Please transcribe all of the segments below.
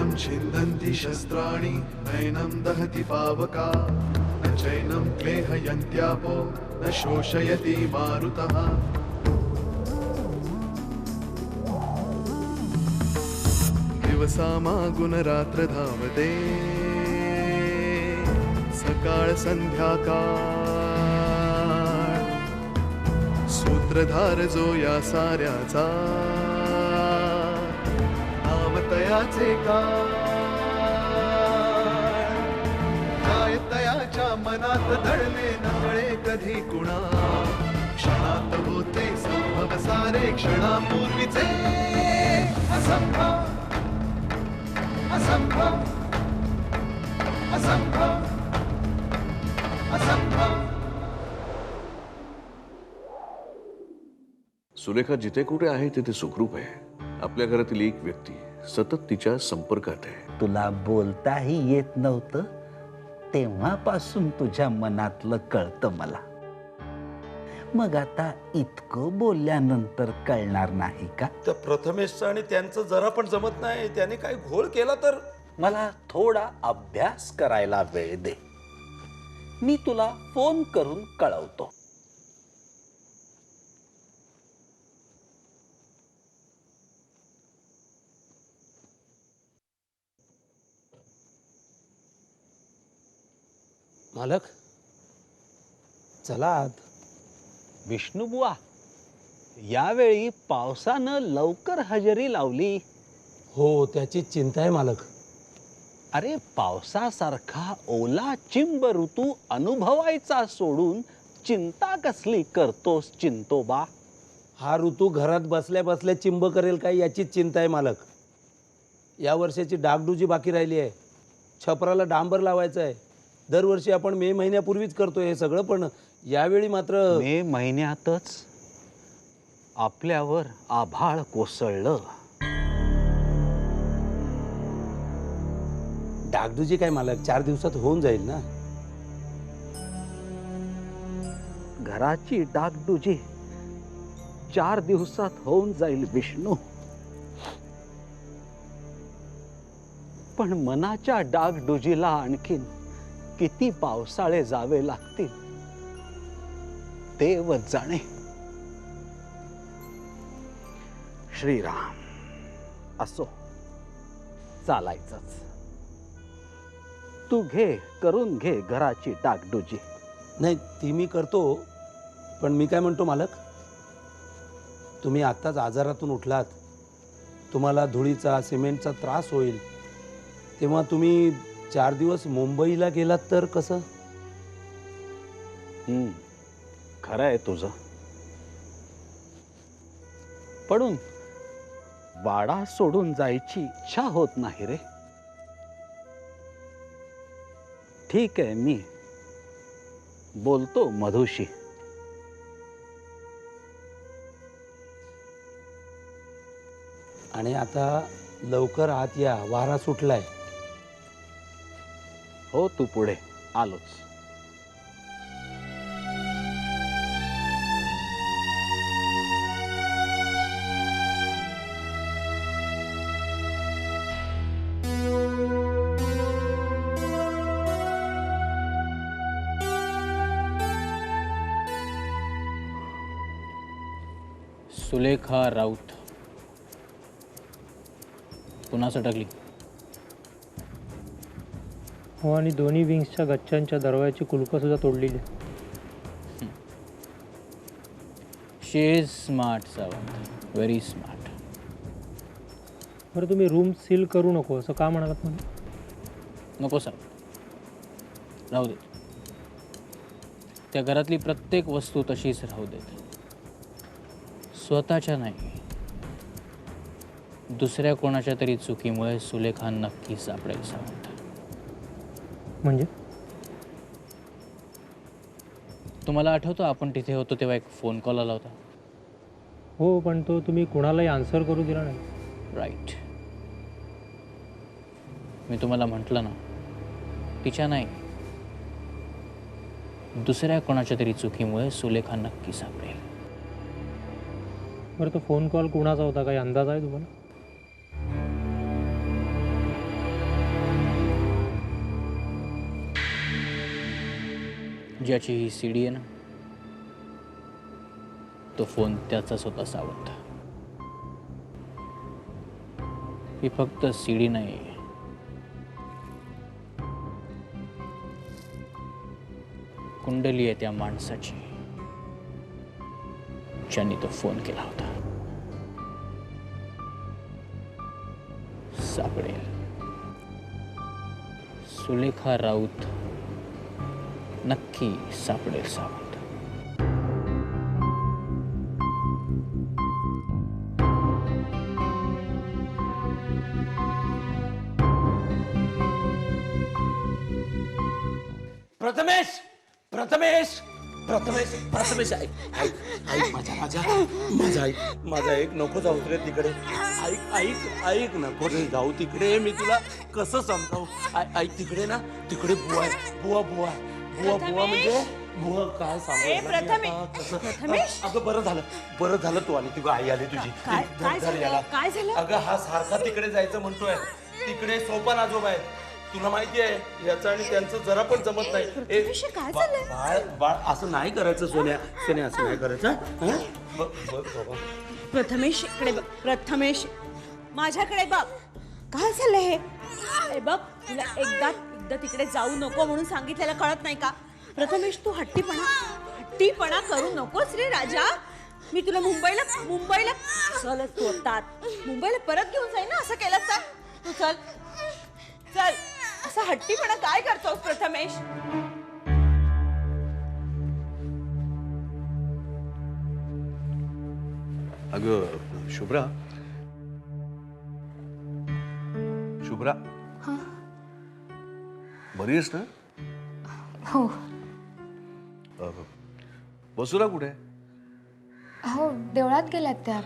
नैनं छिन्दन्ति शस्त्राणि नैनं दहति पावका न चैनं क्लेहयन्त्यापो न शोषयति मारुतः दिवसामागुन रात्र धावते सकाळ संध्याकाळ सूत्रधार जो या साऱ्याचा नामतयाचे काय तयाच्या मनात दडले नकळे कधी कुणा क्षणात होते संभव सारे क्षणापूर्वीचे असंभव असंभव असंभव असंभव। सुलेखा जिथे कुठे आहे तिथे सुखरूप आहे। आपल्या घरातील एक व्यक्ती सतत तिच्या संपर्कात आहे। तुला बोलताही येत नव्हतं तेव्हापासून तुझ्या मनातलं कळतं मला। मग आता इतकं बोलल्यानंतर कळणार नाही का? त्या प्रथमेशचं आणि त्यांचं जरा पण जमत नाही। त्याने काय घोळ केला तर मला थोडा अभ्यास करायला वेळ दे, मी तुला फोन करून कळवतो। मालक चला आत। विष्णुबुवा, यावेळी पावसानं लवकर हजेरी लावली। हो त्याची चिंता आहे मालक। अरे पावसासारखा ओला चिंब ऋतू अनुभवायचा सोडून चिंता कसली करतोस चिंतोबा? हा ऋतू घरात बसल्या बसल्या चिंब करेल काय याचीच चिंता आहे मालक। या वर्षाची डागडुजी बाकी राहिली आहे। छपराला डांबर लावायचं आहे। दरवर्षी आपण मे महिन्यापूर्वीच करतो हे सगळं, पण यावेळी मात्र मे महिन्यातच आपल्यावर आभाळ कोसळलं। डागडुजी काय मालक 4 दिवसात होऊन जाईल ना। घराची डागडुजी 4 दिवसात होऊन जाईल विष्णू, पण मनाच्या डागडुजीला आणखीन किती पावसाळे जावे लागतील देवच जाणे। श्रीराम, असो चालायचंच। तू करून घे घराची डागडुजी। नाही ती मी करतो, पण मी काय म्हणतो मालक, तुम्ही आत्ताच आजारातून उठलात, तुम्हाला धुळीचा सिमेंटचा त्रास होईल, तेव्हा तुम्ही 4 दिवस मुंबईला गेलात तर कसं? खरं आहे तुझं, पण वाडा सोडून जायची इच्छा होत नाही रे। ठीक आहे, मी बोलतो मधुशी। आणि आता लवकर आत या, वारा सुटलाय। हो तू पुढे, आलोच। सुलेखा राऊत पुन्हा सटकली। हो, आणि दोन्ही विंग्सच्या गच्च्यांच्या दरवाजाची कुलपं सुद्धा तोडलेली। She is smart Sawant, very smart. बरं तुम्ही रूम सील करू नको असं का म्हणालात मला? नको सर, राहू देत। त्या घरातली प्रत्येक वस्तू तशीच राहू देत, स्वतःच्या नाही दुसऱ्या कोणाच्या तरी चुकीमुळे सुलेखा नक्की सापडेल सावंत। म्हणजे तुम्हाला आठवतं आपण तिथे होतो तेव्हा एक फोन कॉल आला होता? हो, पण तो तुम्ही कुणालाही आन्सर करू दिला नाही। राईट, मी तुम्हाला म्हटलं ना, तिच्या नाही दुसऱ्या कोणाच्या तरी चुकीमुळे सुलेखा नक्की सापडेल। बरं तो फोन कॉल कुणाचा होता, काही अंदाज आहे तुम्हाला? ज्याची ही सीडी आहे ना, तो फोन त्याचाच होता सावंत. ही फक्त सीडी नाही, कुंडली आहे त्या माणसाची ज्यांनी तो फोन केला होता. सापडेल. सुलेखा राऊत नक्की सापडेल सावंत. प्रथमेश प्रथमेश प्रथमेश प्रथमेश ऐक ऐक ऐक माझा माझा माझा ऐक माझा ऐक नको जाऊ रे तिकडे. ऐक ऐक ऐक नको रे जाऊ तिकडे. मी तुला कसं समजावू. ऐक तिकडे ना, तिकडे बुवा आहे. बुवा बुवा बुवा बुवा म्हणजे बुवा काय सांगू प्रथमेश. अगं बरं झालं तू आली. तुझी आई आली तुझी. काय झालं? अगं हा सारखा तिकडे जायचं म्हणतोय. तिकडे सोपान आजोबा आहे. तुला माहिती आहे याचं आणि त्यांचं जरा पण जमत नाही. काय झालंय? बाळ बाळ असं नाही करायचं सोन्या. सोन्या असं नाही करायचं. हं? बघ बाबा. प्रथमेश इकडे बघ. प्रथमेश माझ्याकडे बघ. काय झालंय हे? हे बघ, तुला एकदा तिकडे जाऊ नको म्हणून सांगितलेलं कळत नाही का? प्रथमेश तू हट्टीपणा करू नकोस रे राजा. मी तुला मुंबईला चलच तू आता मुंबईला परत घेऊन जाईन ना, असं केलं तर. तू चल चल. असा हट्टीपणा काय करतोस प्रथमेश? अगं शुभ्रा, शुभ्रा, बरी आहेस ना? हो वसुला कुठे? हो देवळात गेल्यात त्या.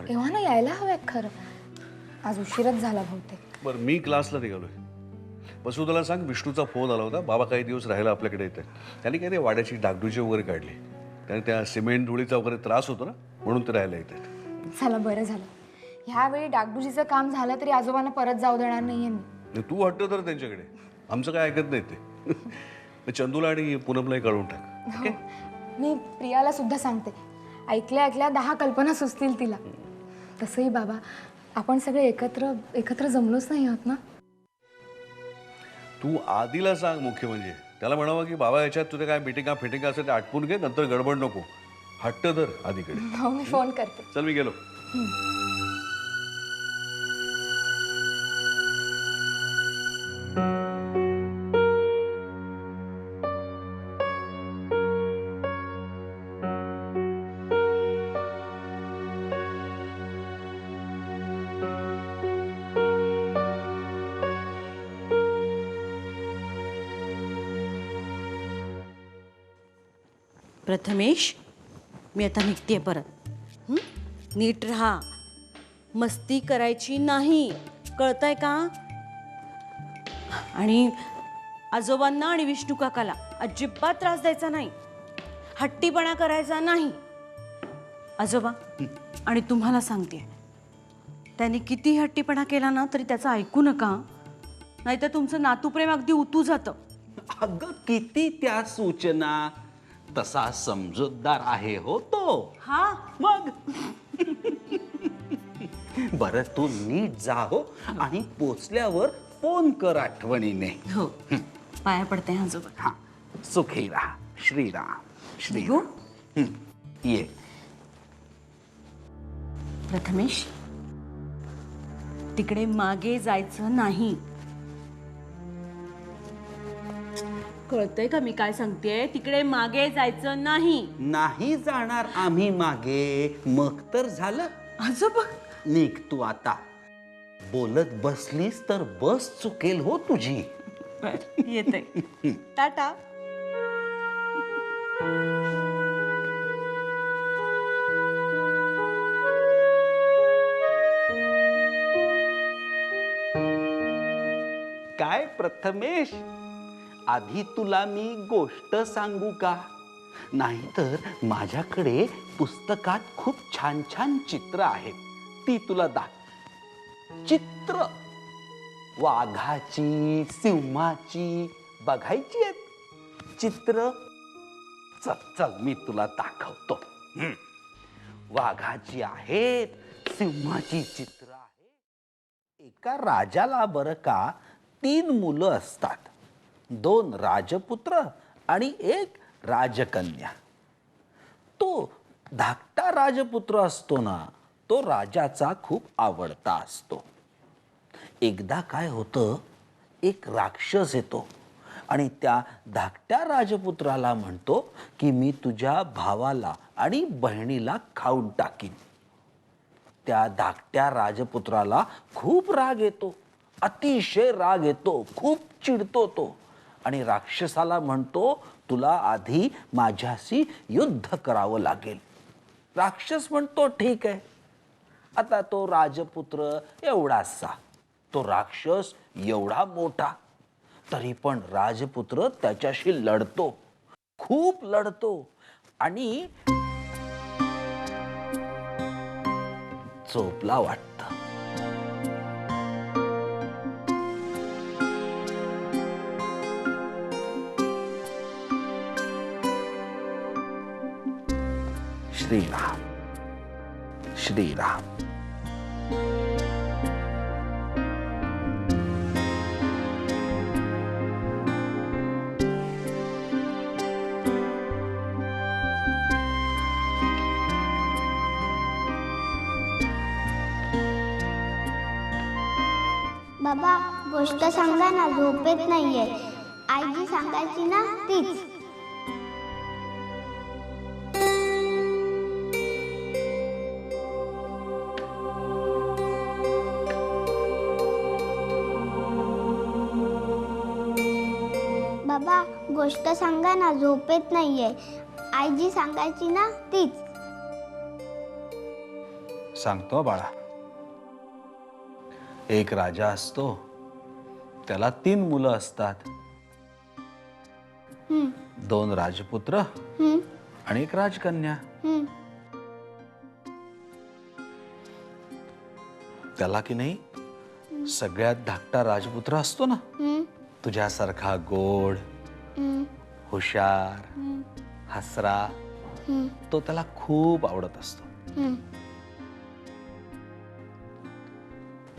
तेव्हा ना यायला हव्यात खरं. आज उशीरच झाला बहुतेक. बरं, मी क्लासला निघालोय. वसुधाला सांग विष्णूचा फोन आला होता. बाबा काही दिवस राहायला आपल्याकडे येते. त्यांनी काय ते वाड्याची डागडुजी वगैरे काढली. त्याने त्या सिमेंट धुळीचा वगैरे त्रास होतो ना, म्हणून ते राहायला येतात. झालं बरं झालं. ह्यावेळी डागडुजीचं काम झालं तरी आजोबांना परत जाऊ देणार नाहीये मी. तू हट्ट तर त्यांच्याकडे. आमचं काय ऐकत नाही ते. चंदूला आणि पूनमलाही कळवून टाक. हो. मी प्रियाला सुद्धा सांगते. ऐकल्या 10 कल्पना सुचतील तिला. तसंही बाबा आपण सगळे एकत्र जमलोच नाही आहोत ना. तू आधीला सांग. मुख्य म्हणजे त्याला म्हणावं की बाबा याच्यात तुझ्या काय मिटिंगा फिटिंगा असेल ते आटपून घे, नंतर गडबड नको. हट्ट धर आधीकडे. हो मी फोन करते. चल मी गेलो. प्रथमेश मी आता निघते परत. नीट राहा. मस्ती करायची नाही, कळतंय का? आणि आजोबांना आणि विष्णू काकाला अजिबात त्रास द्यायचा नाही. हट्टीपणा करायचा नाही. आजोबा आणि तुम्हाला सांगते, त्यांनी किती हट्टीपणा केला ना तरी त्याचं ऐकू नका, नाहीतर तुमचं नातूप्रेम अगदी उतू जातं. अगं किती त्या सूचना. तसा समजूतदार आहे हो तो. हा मग बरं तू नीट जा हो, आणि पोचल्यावर फोन कर आठवणीने. हो, पाया पडते आजोबा. हा, सुखी राहा. श्रीराम श्रीराम. ये. प्रथमेश तिकडे मागे जायचं नाही. कळतंय का मी काय सांगतेय? तिकडे मागे जायचं नाही. नाही जाणार आम्ही मागे. मग तर झालं. आजोबा निघ तू आता. बोलत बसलीस तर बस चुकेल हो तुझी. येते. टाटा. काय प्रथमेश, आधी तुला मी गोष्ट सांगू का? नाहीतर माझ्याकडे पुस्तकात खूप छान छान चित्र आहेत. ती तुला चित्र वाघाची, सिंहाची बघायची आहेत. चित्र चल चल मी तुला दाखवतो. वाघाची आहेत, सिंहाची चित्र आहे. एका राजाला बरं का 3 मुलं असतात, 2 राजपुत्र आणि 1 राजकन्या. तो धाकटा राजपुत्र असतो ना, तो राजाचा खूप आवडता असतो. एकदा काय होतं, एक राक्षस येतो आणि त्या धाकट्या राजपुत्राला म्हणतो की मी तुझ्या भावाला आणि बहिणीला खाऊन टाकीन. त्या धाकट्या राजपुत्राला खूप राग येतो, अतिशय राग येतो, खूप चिडतो तो आणि राक्षसाला म्हणतो तुला आधी माझ्याशी युद्ध करावं लागेल. राक्षस म्हणतो ठीक आहे. आता तो राजपुत्र एवढासा, तो राक्षस एवढा मोठा, तरी पण राजपुत्र त्याच्याशी लढतो, खूप लढतो आणि झोपला वाटतं. श्रीराम श्रीराम. बाबा गोष्ट सांगा ना, झोपेत नाहीये. आई जी सांगायची ना तीच. बाबा गोष्ट सांगा ना, झोपेत नाहीये. आई जी सांगायची ना तीच. सांगतो बाळा. एक राजा असतो, त्याला 3 मुलं असतात, 2 राजपुत्र आणि 1 राजकन्या. त्याला की नाही सगळ्यात धाकटा राजपुत्र असतो ना, तुझ्यासारखा गोड, हुशार, हसरा, तो त्याला खूप आवडत असतो.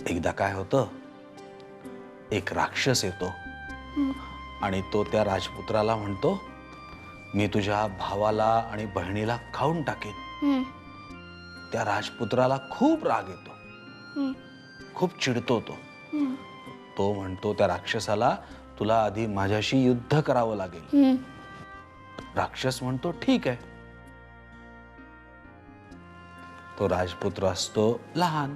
एकदा काय होतं, एक राक्षस येतो आणि तो त्या राजपुत्राला म्हणतो मी तुझ्या भावाला आणि बहिणीला खाऊन टाकेन. त्या राजपुत्राला खूप राग येतो, खूप चिडतो तो. तो म्हणतो त्या राक्षसाला तुला आधी माझ्याशी युद्ध करावं लागेल. राक्षस म्हणतो ठीक आहे. तो राजपुत्र असतो लहान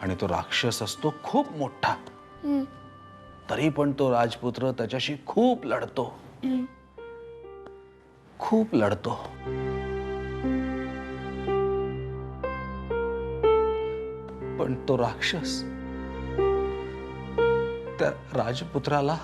आणि तो राक्षस असतो खूप मोठा. तरी पण तो राजपुत्र त्याच्याशी खूप लढतो, खूप लढतो. पण तो राक्षस त्या राजपुत्राला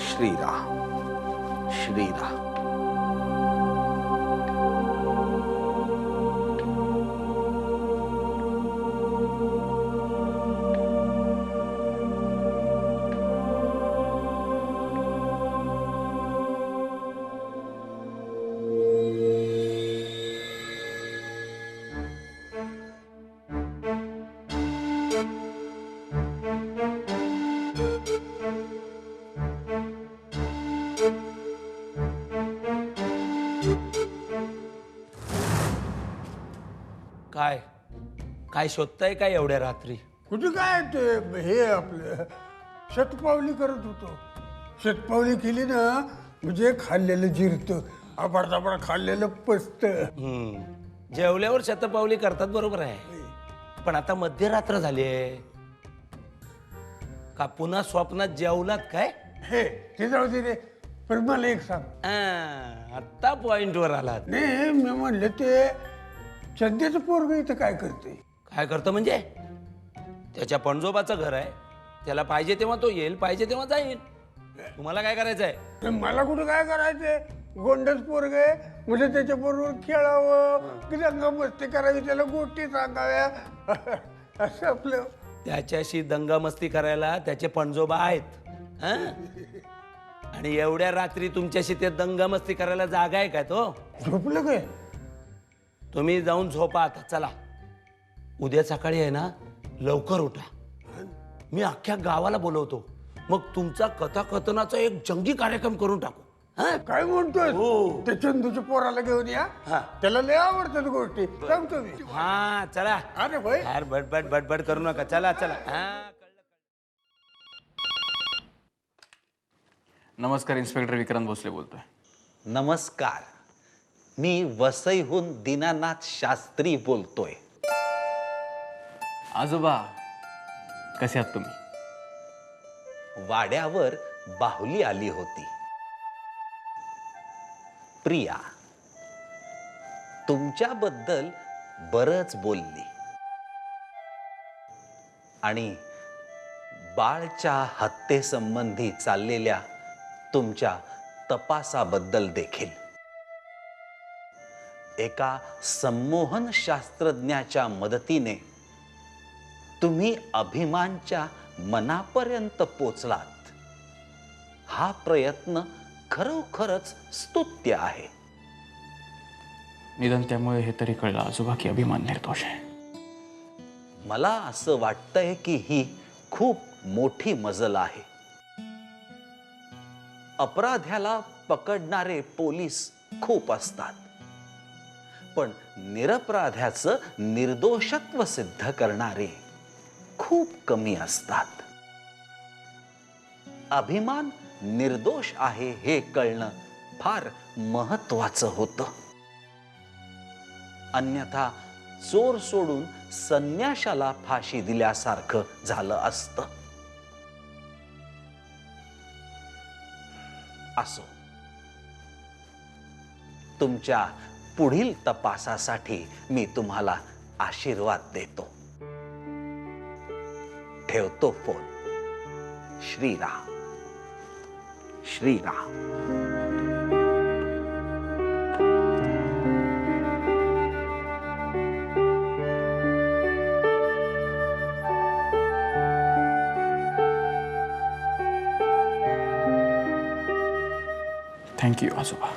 श्रीराम श्रीराम. काय काय शोधताय काय एवढ्या रात्री? कुठे काय ते हे आपलं शतपावली करत होतो. शतपावली केली ना म्हणजे खाल्लेलं जिरतं, आबाडताबाड खाल्लेलं पचतं. जेवल्यावर शतपावली करतात बरोबर आहे, पण आता मध्यरात्र झाली आहे का पुन्हा स्वप्नात जेवलात काय? हे ते जाऊ दे रे, पण मला एक सांग. आता पॉइंटवर आलात. नाही मी म्हणलं ते सध्याचं पोरग इथं काय करते? काय करतं म्हणजे? त्याच्या पणजोबाचं घर आहे, त्याला पाहिजे तेव्हा तो येईल, पाहिजे तेव्हा जाईल. तुम्हाला काय करायचंय? मला कुठं काय करायचंय? गोंडच पोरग आहे म्हणजे त्याच्या बरोबर खेळावं, की दंगा मस्ती करावी, त्याला गोष्टी सांगाव्या असं आपलं. त्याच्याशी दंगामस्ती करायला त्याचे पणजोबा आहेत. हं? आणि एवढ्या रात्री तुमच्याशी ते दंगामस्ती करायला जागा आहे का तो? झोपलं काय? तुम्ही जाऊन झोपा आता. चला, उद्या सकाळी आहे ना लवकर उठा. मी अख्ख्या गावाला बोलवतो, मग तुमचा कथाकथनाचा एक जंगी कार्यक्रम करून टाकू. हं? काय म्हणतोय? हो. ते चंदूच्या पोराला घेऊन या, हा. त्याला लय आवडतात गोष्टी, सांगतो मी. हा चला. अरे भाई यार बडबड बडबड करू नका. चला चला. हा. नमस्कार, इन्स्पेक्टर विक्रांत भोसले बोलतोय. नमस्कार, मी वसईहून दीनानाथ शास्त्री बोलतोय. आजोबा कसे आहात तुम्ही? वाड्यावर बाहुली आली होती. प्रिया तुमच्याबद्दल बरंच बोलली आणि बाळच्या हत्येसंबंधी चाललेल्या तुमच्या तपासाबद्दल देखील. एका संमोहन शास्त्रज्ञाच्या मदतीने तुम्ही अभिमानच्या मनापर्यंत पोचलात. हा प्रयत्न खरोखरच स्तुत्य आहे. निदान त्यामुळे हे तरी कळलं आजोबा की अभिमान निर्दोष आहे. मला असं वाटतंय की ही खूप मोठी मजल आहे. अपराध्याला पकडणारे पोलीस खूप असतात, पण निरपराध्याचं निर्दोषत्व सिद्ध करणारे खूप कमी असतात. अभिमान निर्दोष आहे हे कळणं फार महत्वाचं होतं. अन्यथा चोर सोडून संन्याशाला फाशी दिल्यासारखं झालं असतं. असो, तुमच्या पुढील तपासासाठी मी तुम्हाला आशीर्वाद देतो. ठेवतो फोन. श्रीराम. श्रीराम. थँक्यू आजोबा.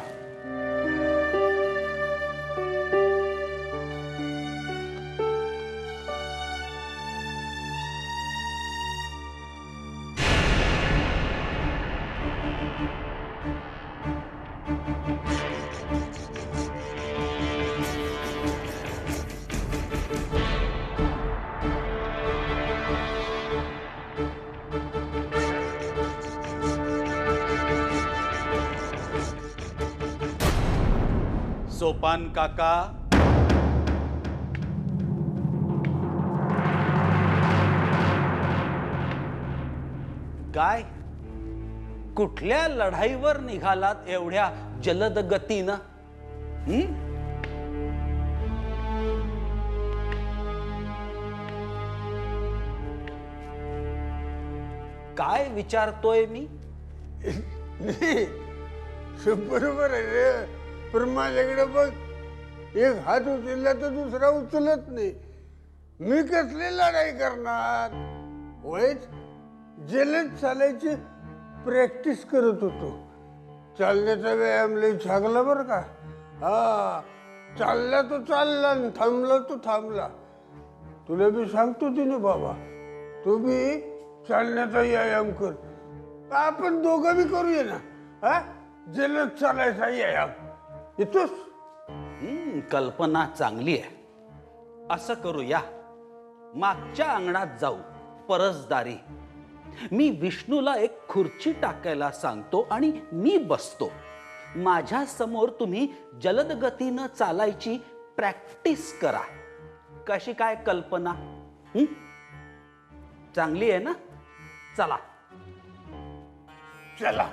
सोपान काका, काय कुठल्या लढाईवर निघालात एवढ्या जलद गतीनं? काय विचारतोय मी? बरोबर आहे रे, पण माझ्याकडे बघ, एक हात उचलला तर दुसरा उचलत नाही. मी कसली लढाई करणार? होयच जलद चालायची प्रॅक्टिस करत होतो. चालण्याचा व्यायाम लय चांगला बरं का. हा, चालला तो चालला, थांबला तो थांबला. तुला मी सांगतो तिने बाबा, तू बी चालण्याचा व्यायाम कर. आपण दोघं बी करूया ना. हा, जलद चालायचा व्यायाम येतोस? कल्पना चांगली आहे. असं करूया, मागच्या अंगणात जाऊ, परसदारी. मी विष्णूला एक खुर्ची टाकायला सांगतो आणि मी बसतो. माझ्या समोर तुम्ही जलद गतीनं चालायची प्रॅक्टिस करा. कशी काय कल्पना? हं? चांगली आहे ना? चला चला